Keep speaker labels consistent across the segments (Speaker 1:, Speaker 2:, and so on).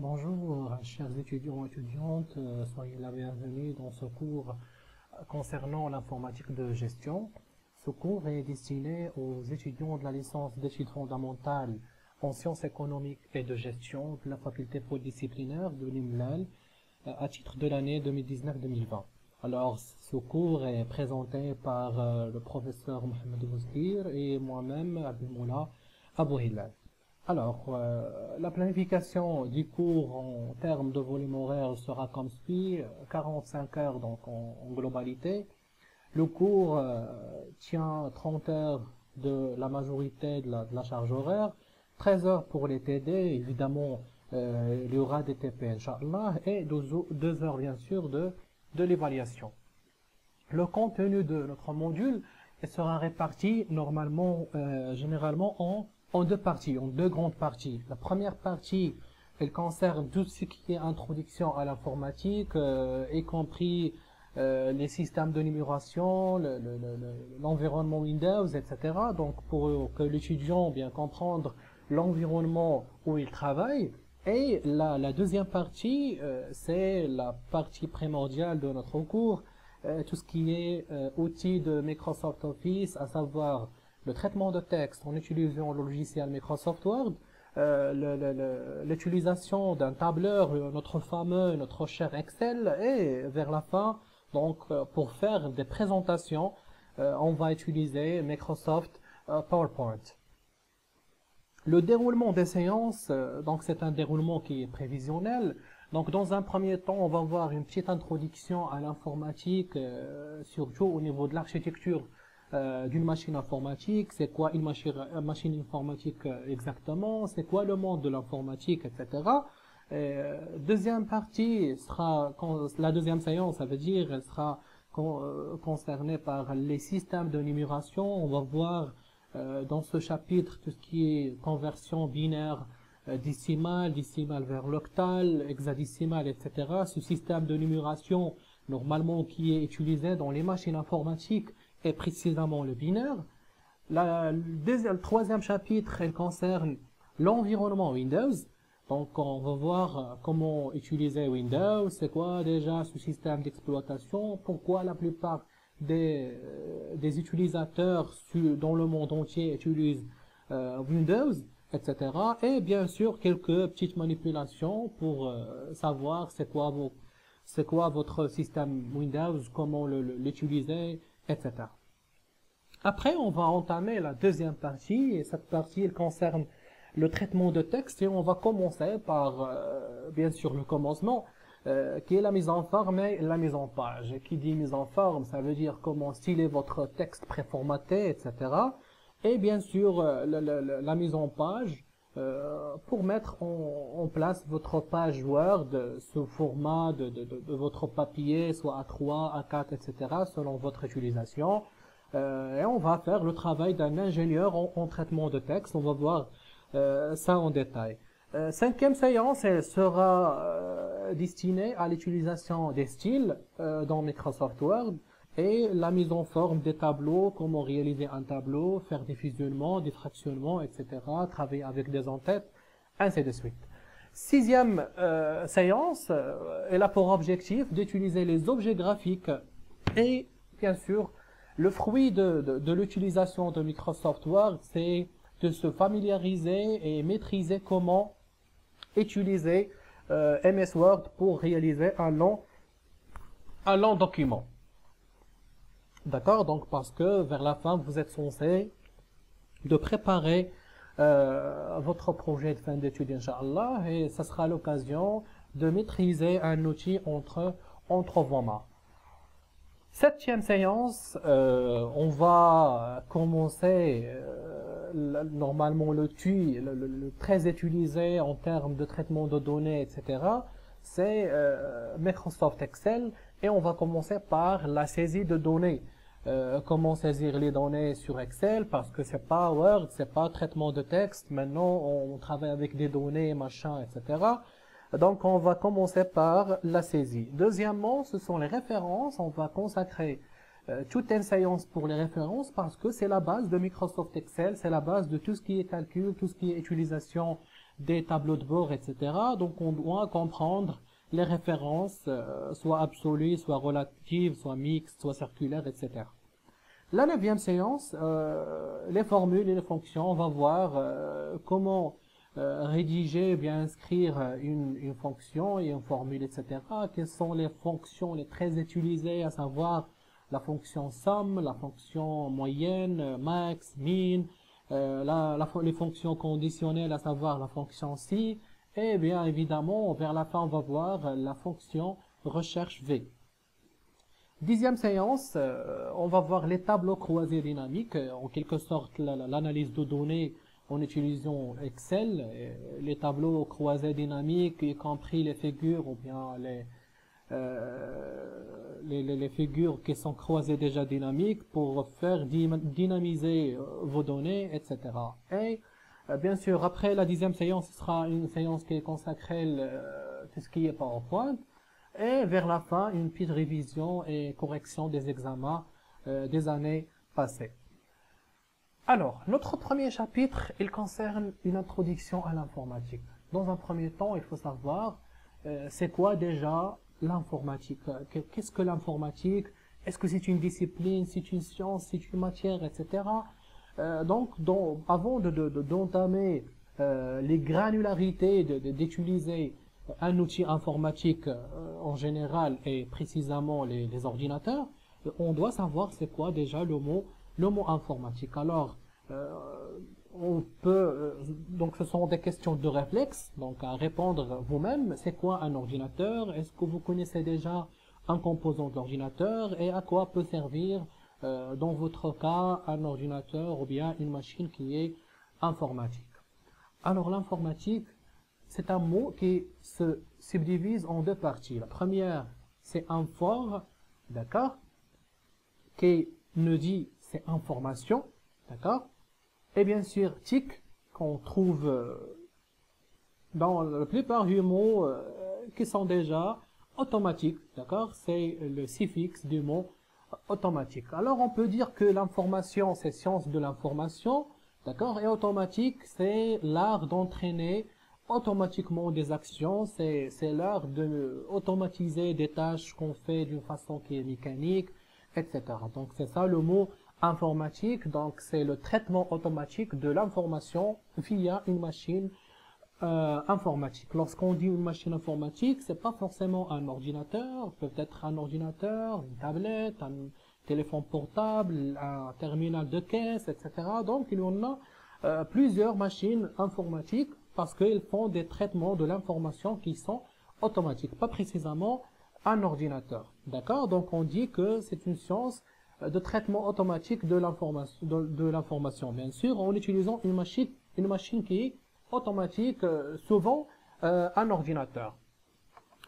Speaker 1: Bonjour, chers étudiants et étudiantes, soyez la bienvenue dans ce cours concernant l'informatique de gestion. Ce cours est destiné aux étudiants de la licence d'études fondamentales en sciences économiques et de gestion de la faculté polydisciplinaire de l'IMLAL à titre de l'année 2019-2020. Alors, ce cours est présenté par le professeur Mohamed Bouzkir et moi-même, Abdelmoula Abou Hilal. Alors, la planification du cours en termes de volume horaire sera comme suit, 45 heures donc en globalité. Le cours tient 30 heures de la majorité de la charge horaire, 13 heures pour les TD, évidemment il y aura des TP, Inch'Allah, et 2 heures bien sûr de l'évaluation. Le contenu de notre module sera réparti normalement, généralement en deux parties, en deux grandes parties. La première partie, elle concerne tout ce qui est introduction à l'informatique, y compris les systèmes de numération, l'environnement Windows, etc. Donc pour que l'étudiant bien comprendre l'environnement où il travaille. Et la deuxième partie, c'est la partie primordiale de notre cours, tout ce qui est outils de Microsoft Office, à savoir le traitement de texte en utilisant le logiciel Microsoft Word, l'utilisation d'un tableur, notre cher Excel, et vers la fin, donc pour faire des présentations, on va utiliser Microsoft PowerPoint. Le déroulement des séances, donc c'est un déroulement qui est prévisionnel. Donc dans un premier temps, on va voir une petite introduction à l'informatique, surtout au niveau de l'architecture d'une machine informatique, c'est quoi une machine informatique exactement, c'est quoi le monde de l'informatique, etc. Deuxième partie sera, la deuxième séance, ça veut dire, elle sera concernée par les systèmes de numération. On va voir dans ce chapitre tout ce qui est conversion binaire, décimale vers l'octal, hexadécimale, etc. Ce système de numération, normalement, qui est utilisé dans les machines informatiques, est précisément le binaire. Le troisième chapitre, elle concerne l'environnement Windows. Donc, on va voir comment utiliser Windows, c'est quoi déjà ce système d'exploitation, pourquoi la plupart des utilisateurs dans le monde entier utilisent Windows, etc. Et bien sûr, quelques petites manipulations pour savoir c'est quoi votre système Windows, comment l'utiliser, etc. Après, on va entamer la deuxième partie, et cette partie, elle concerne le traitement de texte, et on va commencer par, bien sûr, le commencement, qui est la mise en forme et la mise en page. Et qui dit mise en forme, ça veut dire comment styler votre texte préformaté, etc. Et bien sûr, la mise en page, pour mettre en place votre page Word sous format de votre papier, soit A3, A4, etc., selon votre utilisation. Et on va faire le travail d'un ingénieur en traitement de texte. On va voir ça en détail. Cinquième séance, elle sera destinée à l'utilisation des styles dans Microsoft Word et la mise en forme des tableaux, comment réaliser un tableau, faire des fusionnements, des fractionnements, etc., travailler avec des en-têtes, ainsi de suite. Sixième séance, elle a pour objectif d'utiliser les objets graphiques et, bien sûr, le fruit de l'utilisation de Microsoft Word, c'est de se familiariser et maîtriser comment utiliser MS Word pour réaliser un long document. D'accord? Donc, parce que vers la fin, vous êtes censé de préparer votre projet de fin d'études, Inch'Allah, et ça sera l'occasion de maîtriser un outil entre vos mains. Septième séance, on va commencer normalement le très utilisé en termes de traitement de données, etc. C'est Microsoft Excel, et on va commencer par la saisie de données. Comment saisir les données sur Excel, parce que c'est pas Word, c'est pas traitement de texte. Maintenant, on travaille avec des données, machin, etc. Donc, on va commencer par la saisie. Deuxièmement, ce sont les références. On va consacrer toute une séance pour les références parce que c'est la base de Microsoft Excel, c'est la base de tout ce qui est calcul, tout ce qui est utilisation des tableaux de bord, etc. Donc on doit comprendre les références, soit absolues, soit relatives, soit mixtes, soit circulaires, etc. La 9e séance, les formules et les fonctions, on va voir comment rédiger, bien inscrire une fonction et une formule, etc. Quelles sont les fonctions les très utilisées, à savoir la fonction sum, la fonction moyenne, max, min, les fonctions conditionnelles, à savoir la fonction si, et bien évidemment, vers la fin, on va voir la fonction recherche V. 10e séance, on va voir les tableaux croisés dynamiques, en quelque sorte l'analyse de données en utilisant Excel, les tableaux croisés dynamiques, y compris les figures ou bien les figures qui sont croisées déjà dynamiques pour faire dynamiser vos données, etc. Et bien sûr, après la 10e séance, ce sera une séance qui est consacrée à tout ce qui est PowerPoint. Et vers la fin, une petite révision et correction des examens des années passées. Alors, notre premier chapitre, il concerne une introduction à l'informatique. Dans un premier temps, il faut savoir c'est quoi déjà l'informatique. Qu'est-ce que l'informatique? Est-ce que c'est une discipline, c'est une science, c'est une matière, etc. Avant d'entamer les granularités d'utiliser un outil informatique en général et précisément les ordinateurs, on doit savoir c'est quoi déjà le mot informatique. Alors, donc ce sont des questions de réflexe, donc à répondre vous-même, c'est quoi un ordinateur? Est-ce que vous connaissez déjà un composant de l'ordinateur et à quoi peut servir dans votre cas un ordinateur ou bien une machine qui est informatique? Alors l'informatique, c'est un mot qui se subdivise en deux parties. La première, c'est infor, d'accord, qui nous dit c'est information, d'accord, et bien sûr tic, qu'on trouve dans la plupart des mots qui sont déjà automatiques, d'accord, c'est le suffixe du mot automatique. Alors on peut dire que l'information, c'est science de l'information, d'accord, et automatique, c'est l'art d'entraîner automatiquement des actions, c'est l'art de automatiser des tâches qu'on fait d'une façon qui est mécanique, etc. Donc c'est ça le mot informatique, donc c'est le traitement automatique de l'information via une machine informatique. Lorsqu'on dit une machine informatique, c'est pas forcément un ordinateur, peut-être un ordinateur, une tablette, un téléphone portable, un terminal de caisse, etc. Donc il y en a plusieurs machines informatiques parce qu'ils font des traitements de l'information qui sont automatiques, pas précisément un ordinateur. D'accord? Donc on dit que c'est une science de traitement automatique de l'information, bien sûr, en utilisant une machine qui est automatique, souvent un ordinateur.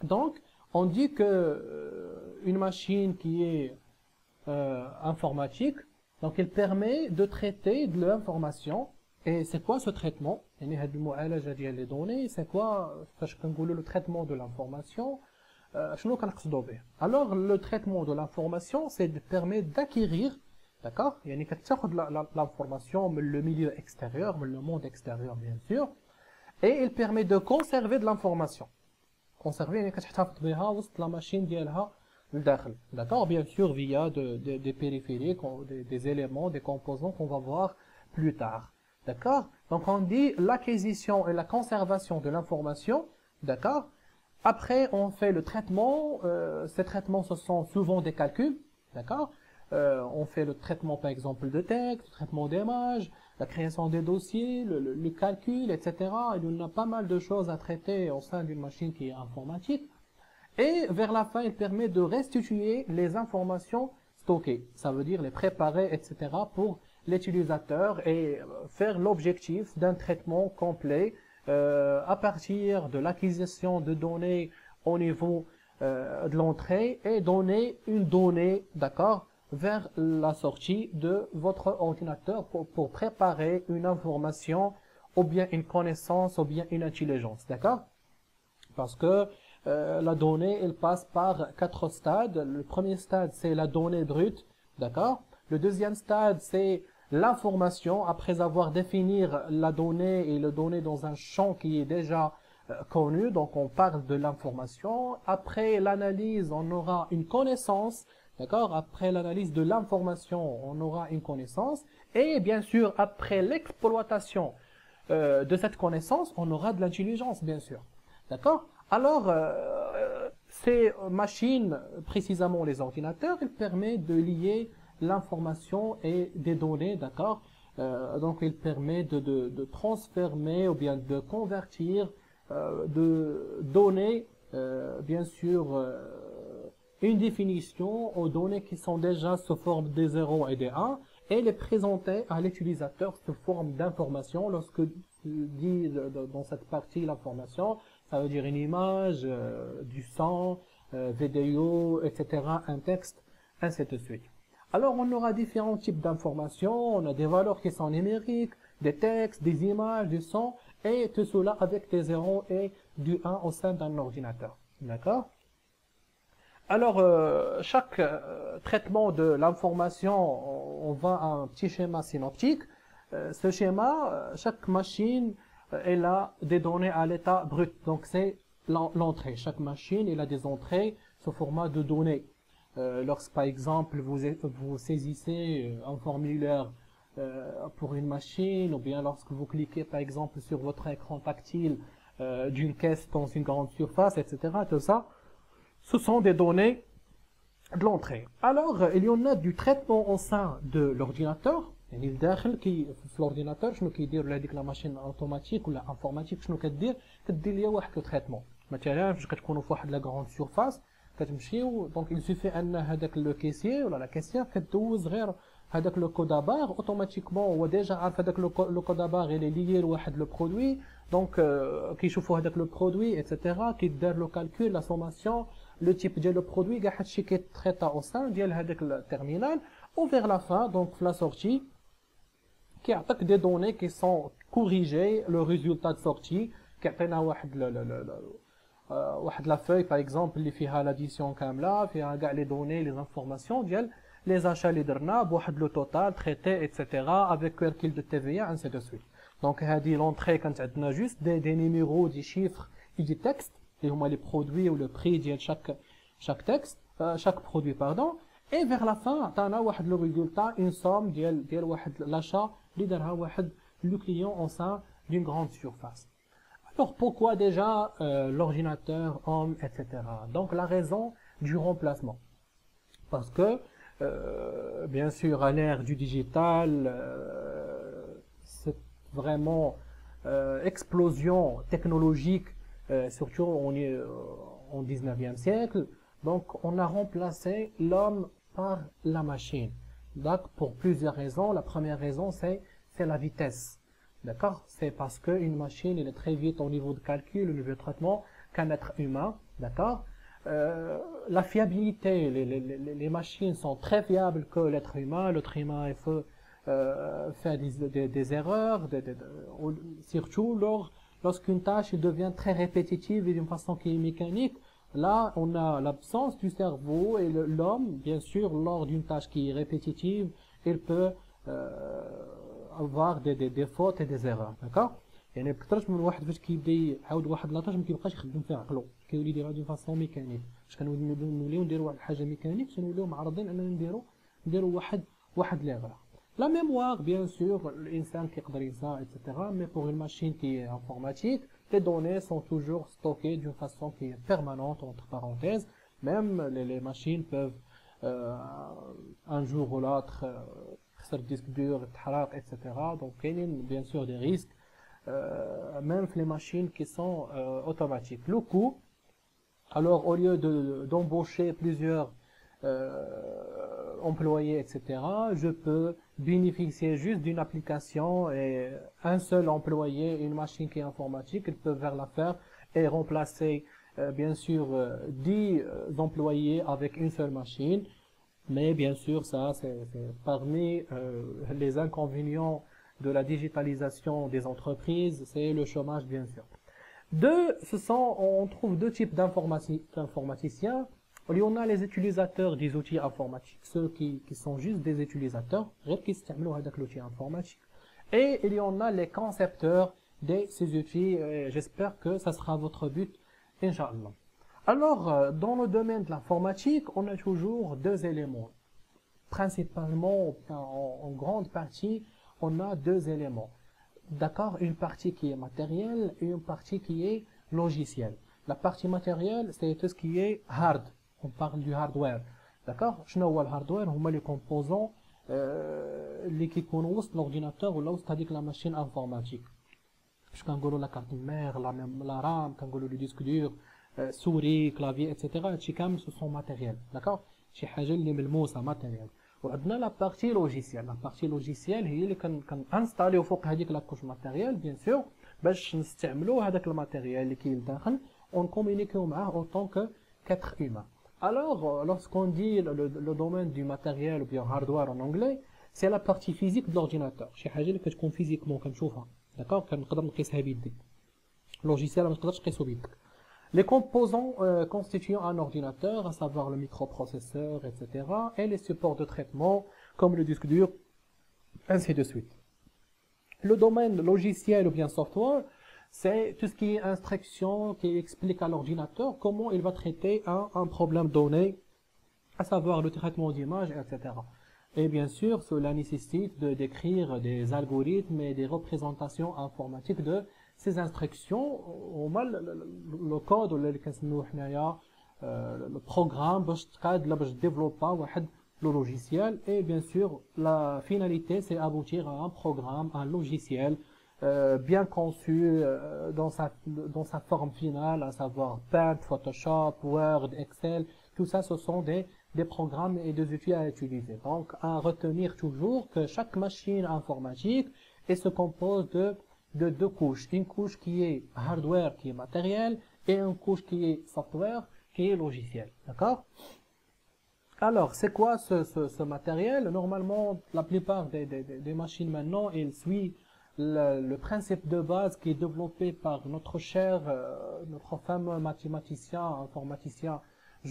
Speaker 1: Donc on dit que une machine qui est informatique, donc elle permet de traiter de l'information. Et c'est quoi ce traitement? Les données, c'est quoi le traitement de l'information? Alors le traitement de l'information, permet d'acquérir, d'accord, l'information, le milieu extérieur, le monde extérieur bien sûr, et il permet de conserver de l'information. Conserver, la machine d'accord, bien sûr via des périphériques, des éléments, des composants qu'on va voir plus tard. D'accord? Donc on dit l'acquisition et la conservation de l'information, d'accord? Après on fait le traitement, ces traitements ce sont souvent des calculs, d'accord? On fait le traitement par exemple de texte, le traitement d'images, la création des dossiers, le calcul, etc. Il y en a pas mal de choses à traiter au sein d'une machine qui est informatique. Et vers la fin, il permet de restituer les informations stockées, ça veut dire les préparer, etc. pour l'utilisateur et faire l'objectif d'un traitement complet à partir de l'acquisition de données au niveau de l'entrée et donner une donnée, d'accord, vers la sortie de votre ordinateur pour préparer une information ou bien une connaissance ou bien une intelligence, d'accord? Parce que la donnée, elle passe par 4 stades. Le premier stade, c'est la donnée brute, d'accord? Le deuxième stade, c'est l'information, après avoir défini la donnée et le donner dans un champ qui est déjà connu, donc on parle de l'information. Après l'analyse, on aura une connaissance, d'accord? Après l'analyse de l'information, on aura une connaissance. Et bien sûr, après l'exploitation de cette connaissance, on aura de l'intelligence, bien sûr. D'accord? Alors, ces machines, précisément les ordinateurs, ils permettent de lier l'information et des données, d'accord? Donc, il permet de transformer ou bien de convertir, de donner, bien sûr, une définition aux données qui sont déjà sous forme des 0 et des 1 et les présenter à l'utilisateur sous forme d'information. Lorsque tu dis dans cette partie l'information, ça veut dire une image, du son, vidéo, etc., un texte, ainsi de suite. Alors, on aura différents types d'informations, on a des valeurs qui sont numériques, des textes, des images, du son, et tout cela avec des 0 et du 1 au sein d'un ordinateur. D'accord? Alors, chaque traitement de l'information, on va à un petit schéma synoptique. Ce schéma, chaque machine, elle a des données à l'état brut. Donc, c'est l'entrée. Chaque machine, elle a des entrées sous format de données. Lorsque, par exemple, vous saisissez un formulaire pour une machine, ou bien lorsque vous cliquez, par exemple, sur votre écran tactile d'une caisse dans une grande surface, etc., tout ça, ce sont des données de l'entrée. Alors, il y en a du traitement au sein de l'ordinateur. يعني الداخل في l'ordinateur شنو كيدير هذيك لا ماشين اوتوماتيك ولا انفورماتيك شنو كدير ليا واحد لو تريتمون. مثلا فاش كتكونوا في واحد لا غروند سورفاس كتمشيو دونك il suffit ان هذاك لو كيسيي ولا لا كيسيير كدوز غير هذاك لو كودابار اوتوماتيكمون هو ديجا عارف هذاك لو كودابار اللي ليي لواحد لو برودوي دونك كيشوفوا هذاك لو برودوي ايتترا كيدار لو كالكول لا سوماسيون لو تيب ديال لو برودوي كاع هادشي كيتريطا او سان ديال هذاك التيرمينال و فيغ لا فان دونك في لا سورتي كيعطيك دي دوني كي سون كوريجي لو ريزولتا دو سورتي كيعطينا واحد لا فeuille par exemple اللي فيها لاديسيون كامله فيها كاع لي دوني لي انفورماسيون ديال لي زاشا اللي درنا بواحد لو توتال تريتي ايتترا افيك كالكول دو تي في انسي دو سويت. دونك هذه لونطري كانت عندنا جوست دي نيميرو دي شيفر et دي تكست اللي هما لي برودوي و لو بري ديال chaque texte chaque produit pardon et vers la fin عطانا واحد لو ريزولتا اون سوم ديال واحد لاشا اللي دارها واحد لو كليون au sein d'une grande surface. Alors pourquoi déjà l'ordinateur, homme, etc. Donc la raison du remplacement. Parce que bien sûr à l'ère du digital, c'est vraiment explosion technologique, surtout au 19e siècle. Donc on a remplacé l'homme par la machine. Donc pour plusieurs raisons. La première raison c'est la vitesse. D'accord? C'est parce qu'une machine elle est très vite au niveau de calcul, au niveau de traitement qu'un être humain. D'accord? La fiabilité, les machines sont très fiables que l'être humain. L'être humain il faut faire des erreurs, surtout lorsqu'une tâche devient très répétitive et d'une façon qui est mécanique. Là, on a l'absence du cerveau et l'homme, bien sûr, lors d'une tâche qui est répétitive, il peut avoir des fautes et des erreurs. D'accord? يعني بكثرش من واحد فاش كيبدا يعاود واحد لاطاج ما كيبقاش يخدم فيها عقلو كيولي يديرها دون فاسون ميكانيك باش كنوليو نديرو واحد الحاجه ميكانيك كنوليو معرضين اننا نديرو واحد ليغور. لا ميموار بيان سور الانسان كيقدر ينسى ايتترا مي بور اون ماشين كي انفورماتيك les données sont toujours stockées d'une façon qui est permanente entre parenthèses. Même les machines peuvent un jour ou l'autre خسر disque dur, etc. Donc il y a bien sûr des risques. Même les machines qui sont automatiques. Le coût, alors au lieu d'embaucher plusieurs employés, etc., je peux bénéficier juste d'une application et un seul employé, une machine qui est informatique, ils peuvent faire l'affaire et remplacer bien sûr 10 employés avec une seule machine. Mais bien sûr, ça c'est parmi les inconvénients de la digitalisation des entreprises, c'est le chômage bien sûr. On trouve deux types d'informaticiens. Il y en a les utilisateurs des outils informatiques, ceux qui sont juste des utilisateurs, غير كيستعملوا هذاك l'outil informatique. Et il y en a les concepteurs de ces outils. J'espère que ça sera votre but, Inch'Allah. Alors, dans le domaine de l'informatique, on a toujours deux éléments. Principalement, en grande partie, on a deux éléments. D'accord? Une partie qui est matérielle et une partie qui est logicielle. La partie matérielle, c'est tout ce qui est hard. On parle du hardware. D'accord? شنو هو الهاردوير؟ هما les composants اللي كيكونوا وسط l'ordinateur ولا وسط هذيك لا ماشين انفورماتيك. باش كنقولوا لا كارت مير، لا رام، كنقولوا لو ديسك دور، سوري، كلافي، اتسيتيرا. هادشي كامل سو سون ماتيريال. داكوغ؟ شي حاجه اللي ملموسه ماتيريال. وعندنا لا بارتي لوجيسيال. لا بارتي لوجيسيال هي اللي كنانستاليو فوق هذيك لا كوش ماتيريال بيان سور باش نستعملوا هذاك الماتيريال اللي كاين لداخل اون كومونيكيو معاه اون طون qu'être humain. Alors, lorsqu'on dit le domaine du matériel ou bien hardware en anglais, c'est la partie physique de l'ordinateur. شي حاجه اللي كتكون فيزيكمون كنشوفها. داكوغ؟ كنقدر نقيسها بيدي. لوجيسيال ما تقدرش تقيسو بيدك. Les composants constituant un ordinateur, à savoir le microprocesseur, etc., et les supports de traitement, comme le disque dur, ainsi de suite. Le domaine logiciel ou bien software, c'est tout ce qui est instruction, qui explique à l'ordinateur comment il va traiter un problème donné, à savoir le traitement d'image, etc. Et bien sûr, cela nécessite de décrire des algorithmes et des représentations informatiques de ces instructions. Le code, le programme, باش développer le logiciel. Et bien sûr, la finalité, c'est aboutir à un programme, un logiciel bien conçu dans sa forme finale, à savoir Paint, Photoshop, Word, Excel. Tout ça, ce sont des programmes et des outils à utiliser. Donc, à retenir toujours que chaque machine informatique se compose de deux couches. Une couche qui est hardware, qui est matériel, et une couche qui est software, qui est logiciel. D'accord? Alors, c'est quoi ce matériel? Normalement, la plupart des machines maintenant, ils suivent le principe de base qui est développé par notre cher, notre fameux mathématicien, informaticien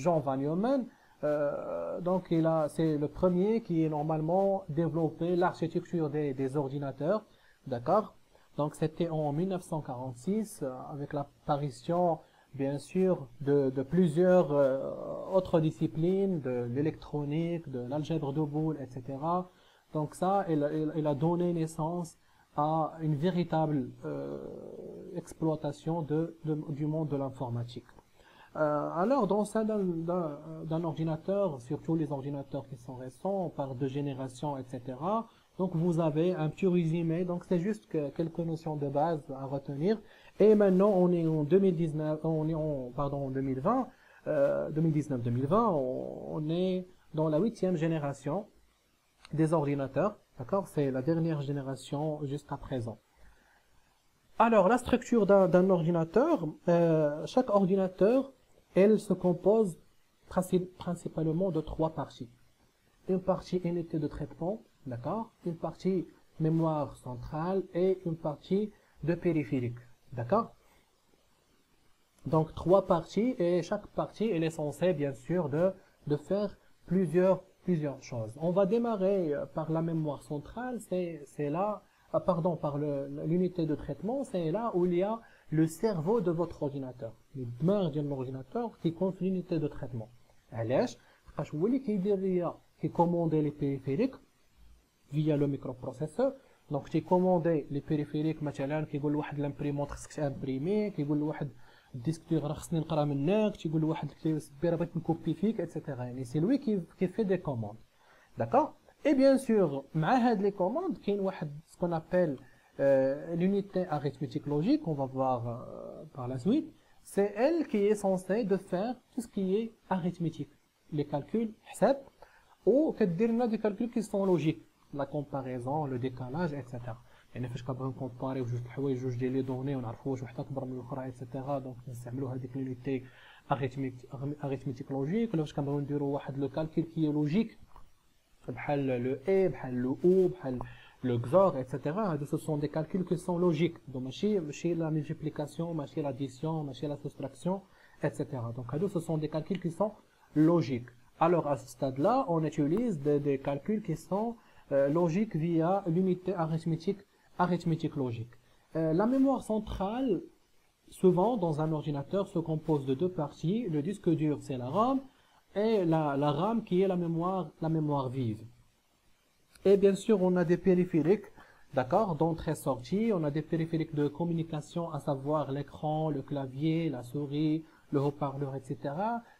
Speaker 1: Jean Van Neumann. Donc, c'est le premier qui est normalement développé l'architecture des ordinateurs. D'accord? Donc, c'était en 1946 avec l'apparition, bien sûr, de plusieurs autres disciplines, de l'électronique, de l'algèbre de boules, etc. Donc ça, il a donné naissance à une véritable exploitation du monde de l'informatique. Alors, dans ça d'un ordinateur, surtout les ordinateurs qui sont récents, on parle de génération, etc. Donc, vous avez un petit résumé. Donc, c'est juste quelques notions de base à retenir. Et maintenant, on est en 2019, en 2020, 2019-2020, on est dans la 8e génération des ordinateurs. D'accord? C'est la dernière génération jusqu'à présent. Alors, la structure d'un ordinateur, chaque ordinateur, elle se compose principalement de trois parties. Une partie unité de traitement, d'accord? Une partie mémoire centrale et une partie de périphérique, d'accord? Donc, trois parties et chaque partie, elle est censée, bien sûr, de faire plusieurs choses. On va démarrer par la mémoire centrale, c'est là, pardon, par l'unité de traitement, c'est là où il y a le cerveau de votre ordinateur. Le dmar de l'ordinateur qui compte l'unité de traitement. علاش؟ خاطر هو اللي كيدير ليا كيكوموندي les périphériques via le microprocesseur. Donc كيكوموندي les périphériques مثلا كيقول لواحد لامبريمونط خصك تامبريمي، كيقول لواحد الديسك دور راه خصني نقرا منك، تيقول لواحد الكلي USB بغيت نكوبي فيك اتسيتيرا. يعني سي لوي qui fait des commandes. D'accord? Et bien sûr, مع هاد les commandes كاين واحد ce qu'on appelle l'unité arithmétique logique, on va voir par la suite. C'est elle qui est censée de faire tout ce qui est arithmétique, les calculs, حساب, ou كدير لنا des calculs qui sont logiques, la comparaison, le décalage, etc. يعني فاش كنبغيو نكومباريو جوج الحوايج، جوج ديال لي دوني ونعرفوا واش وحده اكبر من الاخرى اتسيتيرا، دونك نستعملوا هذيك لونيتي arithmétique logique. ولا فاش كنبغيو نديروا واحد لو كالكول كي لوجيك بحال لو اي، بحال لو او، بحال le XOR, etc. Ce sont des calculs qui sont logiques. Donc, ماشي la multiplication, ماشي l'addition, ماشي la soustraction, etc. Donc, ce sont des calculs qui sont logiques. Alors à ce stade-là, on utilise des calculs qui sont logiques via l'unité arithmétique logique. La mémoire centrale, souvent dans un ordinateur, se compose de deux parties. Le disque dur, c'est la RAM, et la RAM qui est la mémoire vive. Et bien sûr, on a des périphériques, d'accord, d'entrée-sortie. On a des périphériques de communication, à savoir l'écran, le clavier, la souris, le haut-parleur, etc.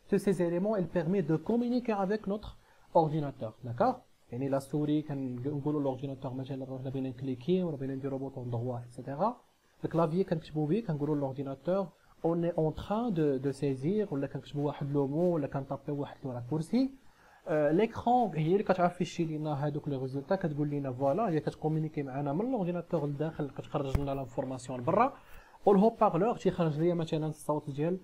Speaker 1: Tous ces éléments, ils permettent de communiquer avec notre ordinateur, d'accord. يعني la souris, كنقولوا l'ordinateur مثلا راه بغينا نكليكي ولا بغينا نديرو بوطون droit, etc. Le clavier كنكتبوا به كنقولوا l'ordinateur on est en train de saisir ولا كنكتبوا واحد لو مو ولا كنطابيو واحد الركورسي. ليكرون هي اللي كتعرف شي لينا هذوك لي ريزولتا، كتقول لنا فوالا هي كتكومونيكي معنا من لورديناتور لداخل، كتخرج لنا لانفورماسيون برا. والهو بارلور تيخرج ليا مثلا الصوت ديال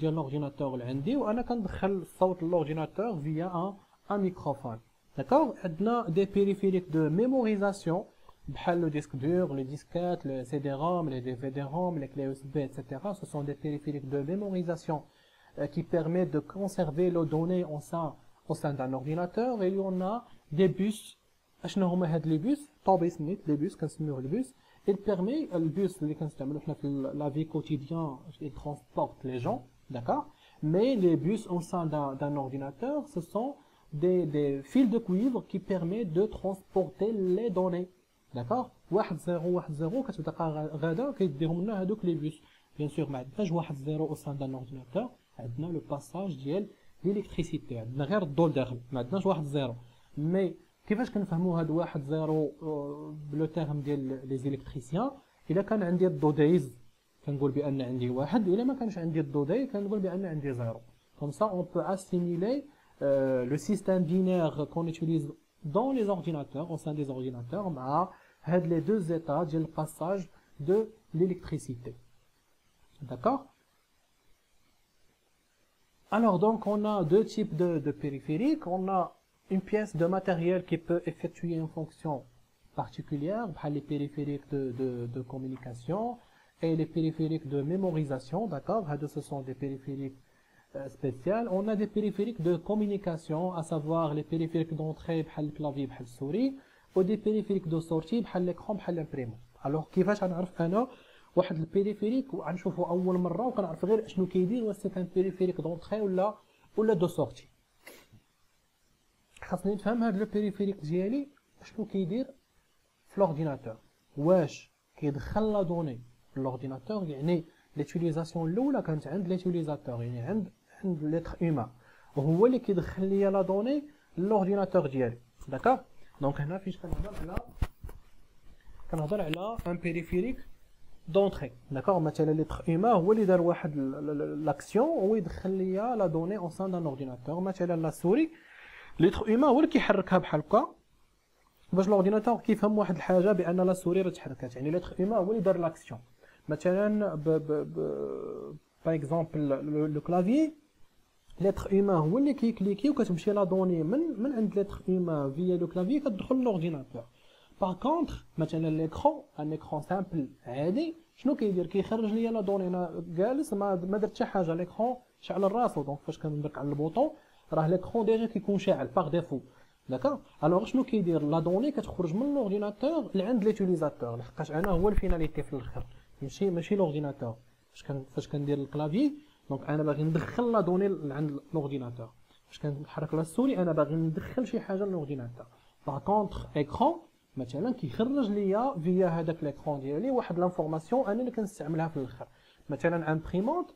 Speaker 1: لورديناتور اللي عندي، وانا كندخل الصوت لورديناتور فيا ان ميكروفون. داكوغ عندنا دي بيريفيريك دو ميموريزاسيون بحال لو ديسك دور، لي ديسكات، لي سي دي روم، لي دي في دي روم، لي كلي USB, etc. Ce sont des périphériques de mémorisation qui permettent de conserver les données au sein d'un ordinateur. Et on a des bus. اشنو هما هاد لي بوس؟ طوبي سميت لي بوس، كنسميوه البوس. il permet البوس اللي كنستعملو حنا في la vie quotidienne, il transporte les gens, d'accord. Mais les bus au sein d'un ordinateur, ce sont des fils de cuivre qui permettent de transporter les données, d'accord. 1010 كتبقى غادا كيديهم لنا هذوك لي بوس. bien sûr ما عندناش 10 au sein d'un ordinateur، عندنا le passage ديال l'électricité، عندنا غير الضوء داخل، ما عندناش 10. مي كيفاش كنفهموا هاد 10 بلو تيرم ديال لي زيليكتريسيان؟ الا كان عندي الضوديز كنقول بان عندي واحد، الا ما كانش عندي الضودي كنقول بان عندي 0. comme ça on peut assimiler le système binaire qu'on utilise dans les ordinateurs, au sein des ordinateurs, مع هاد les deux états ديال passage de l'électricité. D'accord. Alors donc on a deux types de périphériques. On a une pièce de matériel qui peut effectuer une fonction particulière, les périphériques de communication et les périphériques de mémorisation, d'accord. Ce sont des périphériques spéciaux. On a des périphériques de communication, à savoir les périphériques d'entrée, le clavier, le souris, ou des périphériques de sortie, l'écran, l'imprimante. Alors كيفاش غنعرف انا واحد البيريفيريك وغنشوفو اول مره وكنعرف غير شنو كيدير، واش سي ان بيريفيريك دونطري ولا دو سورتي؟ خاصني نفهم هاد لو بيريفيريك ديالي شنو كيدير في لورديناتور، واش كيدخل لا دوني لورديناتور، يعني ليتيليزاسيون الاولى كانت عند ليتيليزاتور، يعني عند ليتر هيومان، وهو اللي كيدخل ليا لا دوني لورديناتور ديالي، داكوغ. دونك هنا فاش كنهضر على ان بيريفيريك دونطري، داكوغ. مثلا ليتر هيومان هو اللي دار واحد لاكسيون هو يدخل ليا لا دوني اون سان دان اورديناتور. مثلا لا سوري ليتر هيومان هو اللي كيحركها بحال هكا باش لورديناتور كيفهم واحد الحاجه بان لا سوري راه تحركات، يعني ليتر هيومان هو اللي دار لاكسيون. مثلا باغ اكزومبل لو كلافي، ليتر هيومان هو اللي كيكليكي وكتمشي لا دوني من عند ليتر هيومان فيا لو كلافي كتدخل لورديناتور. باغ كونطخ مثلا ليكرون، ان ايكرون سامبل عادي شنو كيدير؟ كيخرج ليا لا دوني، انا جالس ما درت حتى حاجه، ليكرون شعل راسو، دونك فاش كنبرك على البوطون راه ليكرون ديجا كيكون شاعل باغ ديفو، داكوغ. الوغ شنو كيدير؟ لا دوني كتخرج من لورديناتور لعند ليتيليزاتور، لحقاش انا هو الفيناليتي في الاخر، ماشي لورديناتور. فاش كندير الكلافي دونك انا باغي ندخل لا دوني لعند لورديناتور، فاش كنحرك لا سوري انا باغي ندخل شي حاجه لورديناتور. باغ كونطخ ايكرون مثلا كيخرج ليا فيا هذاك ليكرون ديالي واحد لانفورماسيون انا اللي كنستعملها في الاخر. مثلا امبريمونت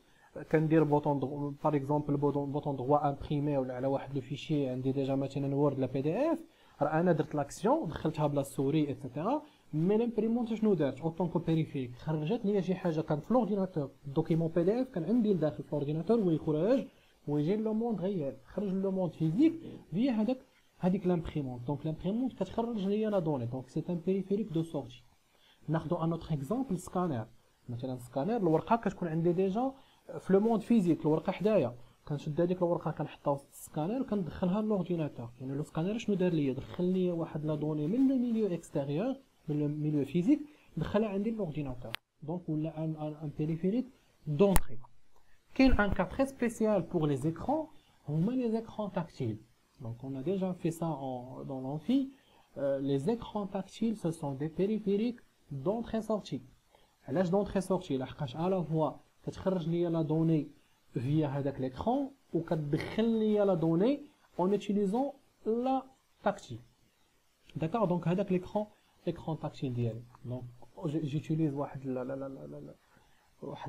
Speaker 1: كندير بوطون باغ اكزومبل بوطون دروا امبريمي ولا على واحد لو فيشي عندي ديجا مثلا وورد لا بي دي اف، راه انا درت لاكسيون دخلتها بلا سوري ايتترا. مي لامبريمونت شنو دارت اوطون كو بيريفيريك؟ خرجت ليا شي حاجه كانت في لورديناتور، دوكيمون بي دي اف كان عندي لداخل في لورديناتور ويخرج ويجي لو موند غير خرج لو موند فيزيك فيا هذيك لامبريمونت. دونك لامبريمونت كتخرج ليا لا دوني، دونك سي ان بيريفيريك دو سورتي. ناخذ ان اوتر اكزومبل سكانير. مثلا سكانير الورقه كتكون عندي ديجا في لو موند فيزيك، الورقه حدايا كنشد هذيك الورقه كنحطها وسط السكانير وكندخلها لورديناتور. يعني لو سكانير شنو دار ليا؟ دخل ليا واحد لا دوني من لو ميليو اكستيريور، من لو ميليو فيزيك، دخلها عندي لورديناتور، دونك ولا ان بيريفيريك دونطري. كاين ان كا تري سبيسيال بور لي زيكرون، هما les écrans tactiles. Donc on a déjà fait ça dans l'amphi. Les écrans tactiles, ce sont des périphériques d'entrée-sortie. علاش d'entrée-sortie لحقاش à la fois كتخرج ليا la donnée via هذاك l'écran وكتدخل ليا la donnée en utilisant la tactile. D'accord, donc هذاك l'écran tactile ديالي. Donc j'utilise واحد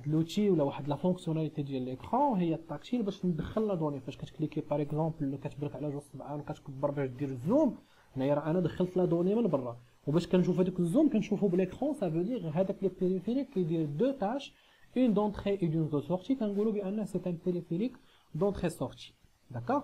Speaker 1: l'outil ولا واحد لا فونكسيوناليتي ديال l'écran هي التاكتيل باش ندخل لا دوني. فاش كتكليكي باغ اكزومبل كتبرك على جوج صبعان وكتكبر باش دير الزوم، هنايا راه انا دخلت لا دوني من برا، وباش كنشوف هذاك الزوم كنشوفو بالاكرون. سا فو دير هذاك لي بيريفيريك كيدير دو تاش، اون دونتري اي اون دو سورتي، كنقولوا بان سي ان بيريفيريك دونتري سورتي. داكور،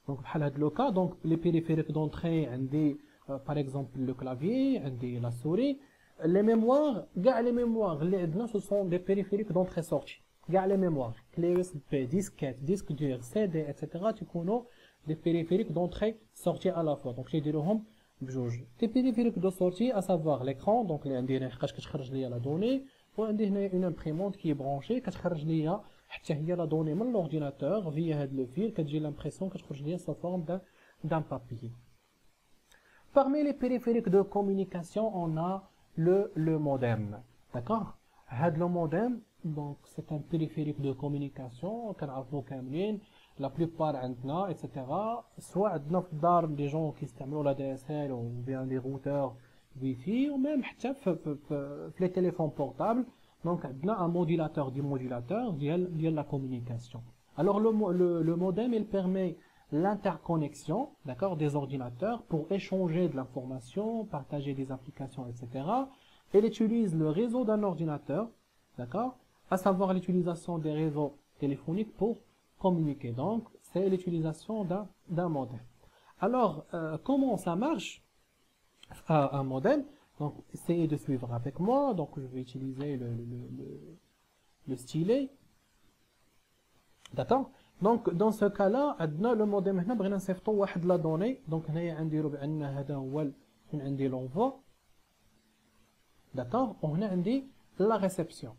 Speaker 1: دونك بحال هاد لو كا. دونك لي بيريفيريك دونتري عندي باغ اكزومبل لو كلافيي، عندي لا سوري. لي ميموار، كاع لي ميموار اللي عندنا سو سون دي بيريفيريك دونتري سورتي. كاع لي ميموار كلي يو اس بي، ديسكيت، ديسك دور، سي دي ايتترا تيكونوا دي بيريفيريك دونتري سورتي على فوا. دونك تيديروهم بجوج. دي بيريفيريك دو سورتي ا سافوار ليكرون، دونك اللي عندي هنا حقاش كتخرج ليا لا دوني، وعندي هنا اون امبريمونت كي برونشي كتخرج ليا حتى هي لا دوني من لورديناتور فيا هاد لو فيل، كتجي لامبريسيون كتخرج ليا سو فورم دان بابيي. Parmi les périphériques de communication, on a le modem. D'accord? Le modem, donc c'est un périphérique de communication, la plupart عندنا, etc. Soit عندنا في الدار des gens qui استعملوا la DSL ou bien des routeurs Wi-Fi, ou même حتى في les téléphones portables. Donc عندنا un modulateur, des modulateurs ديال la communication. Alors le modem, il permet l'interconnexion, d'accord, des ordinateurs pour échanger de l'information, partager des applications, etc. Elle utilise le réseau d'un ordinateur, d'accord, à savoir l'utilisation des réseaux téléphoniques pour communiquer. Donc, c'est l'utilisation d'un modem. Alors, comment ça marche un modem? Donc, essayez de suivre avec moi. Donc, je vais utiliser le stylet. D'accord? Donc dans ce cas-là, عندنا le modem هنا بغينا نصيفطو واحد لا دوني. دونك هنايا غنديرو بان هذا هو فين عندي لونفو. داكوغ، وهنا عندي لا ريسبسيون.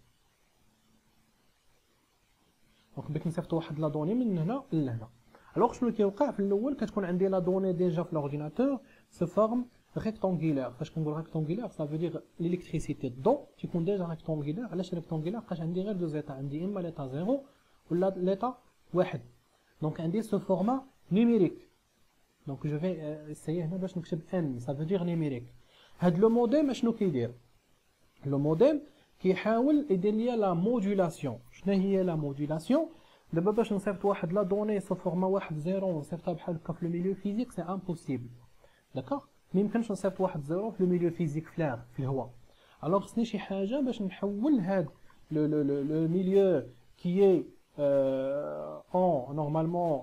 Speaker 1: دونك بغيت نصيفطو واحد لا دوني من هنا لهنا. الوغ شنو كيوقع في الاول؟ كتكون عندي لا دوني ديجا في لورديناتور سو فورم ريكتونغولير. فاش كنقول ريكتونغولير سا فو دير ليليكتريسيتي الضو تيكون ديجا ريكتونغولير. علاش ريكتونغولير؟ لحقاش عندي غير دو زيتا، عندي اما ليتا زيرو ولا ليتا واحد. دونك عندي سو فورما نيميريك. دونك جو في اسيي هنا باش نكتب ان، سا فو دير نيميريك. هاد لو موديم شنو كيدير؟ لو موديم كيحاول يدير ليا لا مودولاسيون. شنو هي لا مودولاسيون؟ دابا باش نصيفط واحد لا دوني سو فورما واحد زيرو ونصيفطها بحال هكا في لو ميليو فيزيك سي امبوسيبل. داكوغ، ميمكنش نصيفط واحد زيرو في لو ميليو فيزيك فلاغ في الهواء. الوغ خصني شي حاجه باش نحول هاد لو ميليو كي normalement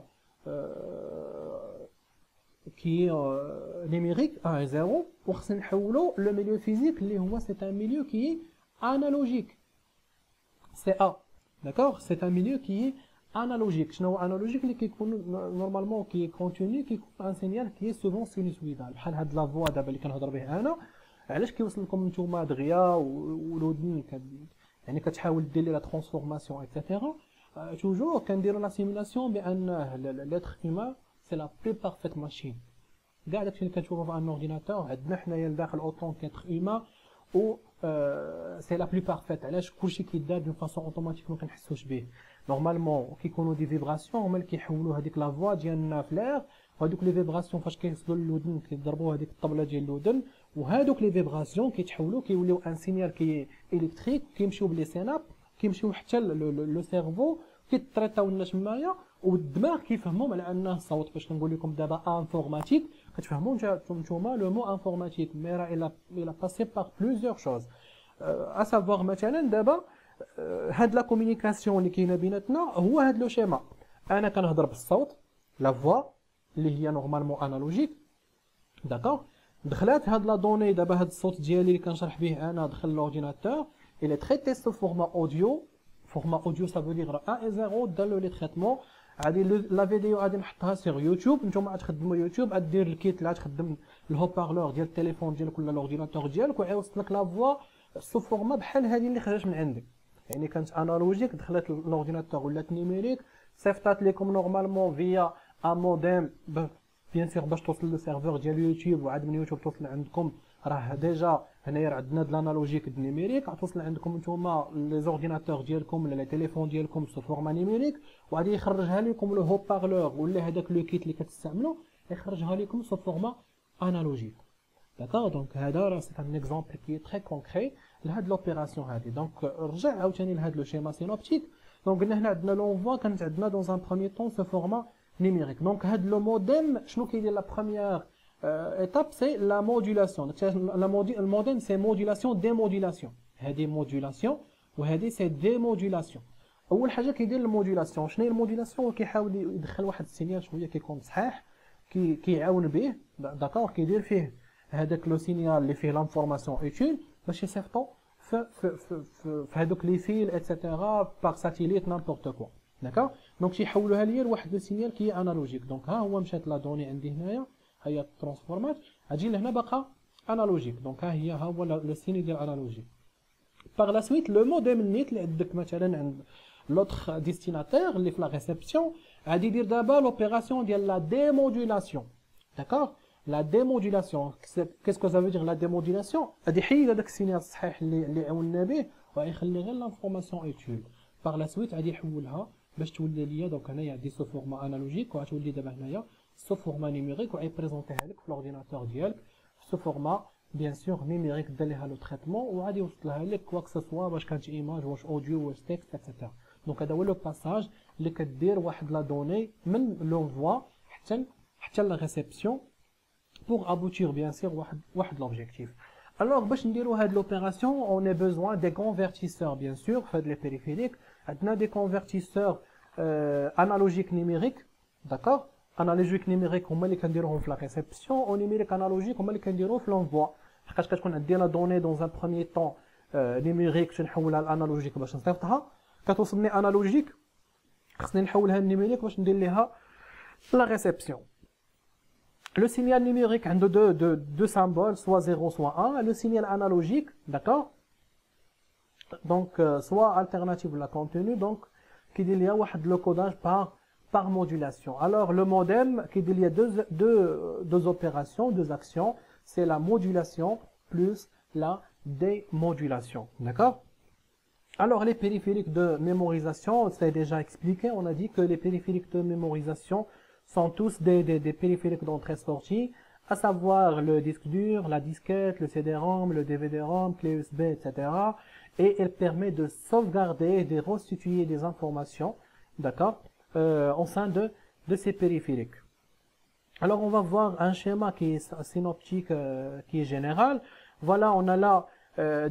Speaker 1: qui est numérique à 0 pour نحولو le milieu physique اللي هو c'est un milieu qui est analogique. C'est A. D'accord? C'est un milieu qui est analogique. شنو هو analogique؟ اللي كيكون normalement qui est contenu كيكون un signal qui est souvent sinusoidal. بحال هاد لا فوا دابا اللي كنهضر به انا. علاش كيوصل لكم نتوما دغيا والودن يعني كتحاول دير لي لا ترانسفورماسيون ايتترا. toujours كنديروا لا سيمولاسيون بان l'être humain c'est la plus parfaite machine. كاع داكشي اللي كنشوفو في ان اورديناتور عندنا حنايا لداخل اوطون كيتر هيومان و سي لا بلو بارفيت. علاش؟ كلشي كيدار دون فاسون اوتوماتيك ما كنحسوش به. نورمالمون كيكونوا دي فيبراسيون هما اللي كيحولوا هذيك لا فوا ديالنا في لير، وهذوك لي فيبراسيون فاش كيوصلوا للودن كيضربوا هذيك الطبله ديال الودن، وهذوك لي فيبراسيون كيتحولوا كيوليو ان سينيال كي الكتريك كيمشيو بلي سيناب كيمشيو حتى لو سيرفو كيتريطاو لنا تمايا، والدماغ كيفهمهم على انه صوت. باش كنقول لكم دابا انفورماتيك كتفهموا نتوما لو مو انفورماتيك مي راه الى باسي باغ بليزيور شوز ا سافوار. مثلا دابا هاد لا كومونيكاسيون اللي كاينه بيناتنا هو هاد لو شيما. انا كنهضر بالصوت لا فوا اللي هي نورمالمون انالوجيك. داكوغ، دخلات هاد لا دوني دابا هاد الصوت ديالي اللي كنشرح به انا دخل لورديناتور il est traité sous format audio. Format audio ça veut dire 1 et 0 dans le traitement. غادي لا فيديو غادي نحطها سيغ يوتيوب. نتوما غتخدموا يوتيوب غدير الكيت اللي غتخدم الهوبارلور ديال التليفون ديالك ولا لورديناتور ديالك ويوصل لك لا فوا سو فورما بحال هذه اللي خرجت من عندك. يعني كانت انالوجيك دخلت لورديناتور ولات نيميريك صيفطات لكم نورمالمون فيا ان موديم بيان سور باش توصل للسيرفور ديال يوتيوب، وعاد من يوتيوب توصل عندكم راه ديجا هنايا عندنا د الانالوجيك د نيميريك، غتوصل عندكم نتوما لي زورديناتور ديالكم ولا لي تيليفون ديالكم سو فورما نيميريك، وغادي يخرجها لكم لو هو بارلور ولا هذاك لو كيت اللي كتستعملوا يخرجها لكم سو فورما انالوجيك. داكوغ دونك هذا راه سي ان اكزومبل كي تري كونكري لهاد لوبيراسيون هادي. دونك رجع عاوتاني لهاد لو شيما سينوبتيك. دونك قلنا هنا عندنا لونفوا كانت عندنا دون ان بروميير طون سو فورما numérique. Donc, le modem, la première étape, c'est la modulation. Le modem, c'est modulation, démodulation. هذه modulation, وهذه c'est démodulation. أول حاجة كيدير الموديولاسيون. شنو هي الموديولاسيون؟ كيحاول يدخل واحد السينيال شوية كيكون صحيح، كيعاون به، داكور، كيدير فيه هذاك لو سينيال اللي فيه لانفورماسيون اوتيل باش يصيفطو في هذوك لي فيل ايتترا باغ ساتيليت نامبورت كوا. داكوغ دونك تيحولوها ليا لواحد لو سينيال كي انالوجيك. دونك ها هو مشات لا دوني عندي هنايا، ها هي ترانسفورمات، غتجي لهنا باقا انالوجيك. دونك ها هو لو سيني ديال انالوجيك. باغ لا سويت لو موديم النيت اللي عندك مثلا عند لوتر ديستيناتور اللي في لا ريسبسيون غادي يدير دابا لوبيراسيون ديال لا ديمودولاسيون. داكوغ لا ديمودولاسيون كيسكو سا فو دير لا ديمودولاسيون؟ غادي يحيد هذاك السينيال الصحيح اللي عاوننا به وغيخلي غير لانفورماسيون اوتيل. باغ لا سويت غادي يحولها باش تولي ليا. دونك هنايا عندي سو فورما انالوجيك وغتولي دابا هنايا سو فورما نيميريك، وغيبريزونتيها لك في لورديناتور ديالك سو فورما بيان سور نيميريك. دار ليها لو تريتمون وغادي يوصلها لك كوا كو سوا، واش كانت ايماج واش اوديو واش تكست اتسيتيرا. دونك هذا هو لو باساج اللي كدير واحد لا دوني من لونفوا حتى لا ريسبسيون بوغ ابوتير بيان سور واحد لوبجيكتيف. Alors, باش نديرو هاد l'opération, on a besoin des convertisseurs, bien sûr, fait les périphériques. عندنا des convertisseurs analogiques numériques, d'accord? Analogiques numériques هما اللي كنديروهم في la réception, au numérique analogique هما اللي كنديروه في l'envoi. حقاش كتكون عندي لا دوني dans un premier temps numérique باش نحولها لانالوجيك باش نصيفطها، كتوصلني انالوجيك خصني نحولها لنيميريك باش ندير ليها la réception. Le signal numérique a deux symboles, soit 0, soit 1. Le signal analogique, d'accord? Donc, soit alternative ou la contenu, donc, il y a le codage par modulation. Alors, le modem, il y a deux opérations, deux actions. C'est la modulation plus la démodulation, d'accord? Alors, les périphériques de mémorisation, c'est déjà expliqué. On a dit que les périphériques de mémorisation sont tous des périphériques d'entrée-sortie, à savoir le disque dur, la disquette, le CD-ROM, le DVD-ROM, clé USB, etc. Et elle permet de sauvegarder, de restituer des informations, d'accord, au sein de ces périphériques. Alors on va voir un schéma qui est synoptique, qui est général. Voilà, on a là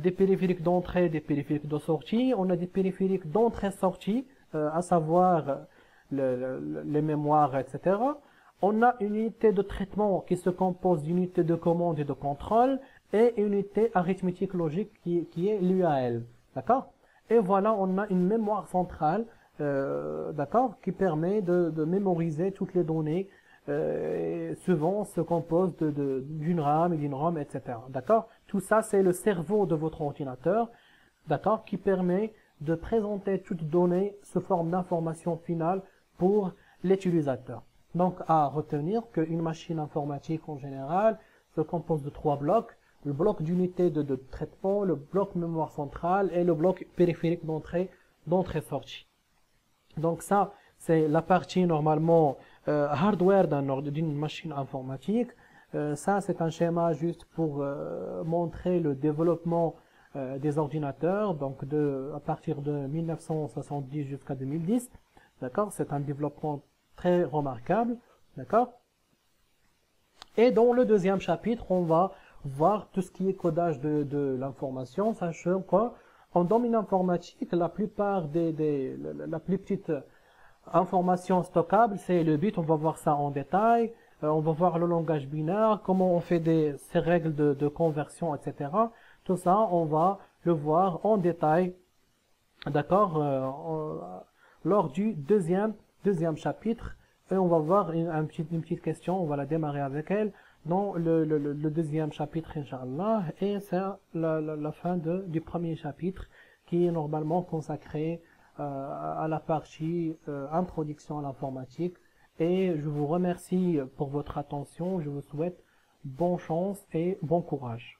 Speaker 1: des périphériques d'entrée, des périphériques de sortie. On a des périphériques d'entrée-sortie, à savoir les mémoires, etc. On a une unité de traitement qui se compose d'unités de commande et de contrôle et une unité arithmétique logique qui est l'UAL. D'accord? Et voilà, on a une mémoire centrale, d'accord, qui permet de mémoriser toutes les données. Souvent se compose d'une RAM et d'une ROM, etc. D'accord? Tout ça, c'est le cerveau de votre ordinateur, d'accord, qui permet de présenter toute donnée sous forme d'information finale pour l'utilisateur. Donc, à retenir qu'une machine informatique en général se compose de 3 blocs. Le bloc d'unité de traitement, le bloc mémoire centrale et le bloc périphérique d'entrée-sortie. Donc ça, c'est la partie normalement hardware d'une machine informatique. Ça, c'est un schéma juste pour montrer le développement des ordinateurs, donc à partir de 1970 jusqu'à 2010. D'accord? C'est un développement très remarquable. D'accord? Et dans le deuxième chapitre, on va voir tout ce qui est codage de l'information, sachant qu'en domaine informatique, la plupart la plus petite information stockable, c'est le bit. On va voir ça en détail. On va voir le langage binaire, comment on fait ces règles de conversion, etc. Tout ça, on va le voir en détail. D'accord? Lors du deuxième chapitre, et on va voir une petite question, on va la démarrer avec elle dans le deuxième chapitre, Inch'Allah, et c'est la fin du premier chapitre qui est normalement consacré à la partie introduction à l'informatique. Et je vous remercie pour votre attention. Je vous souhaite bonne chance et bon courage.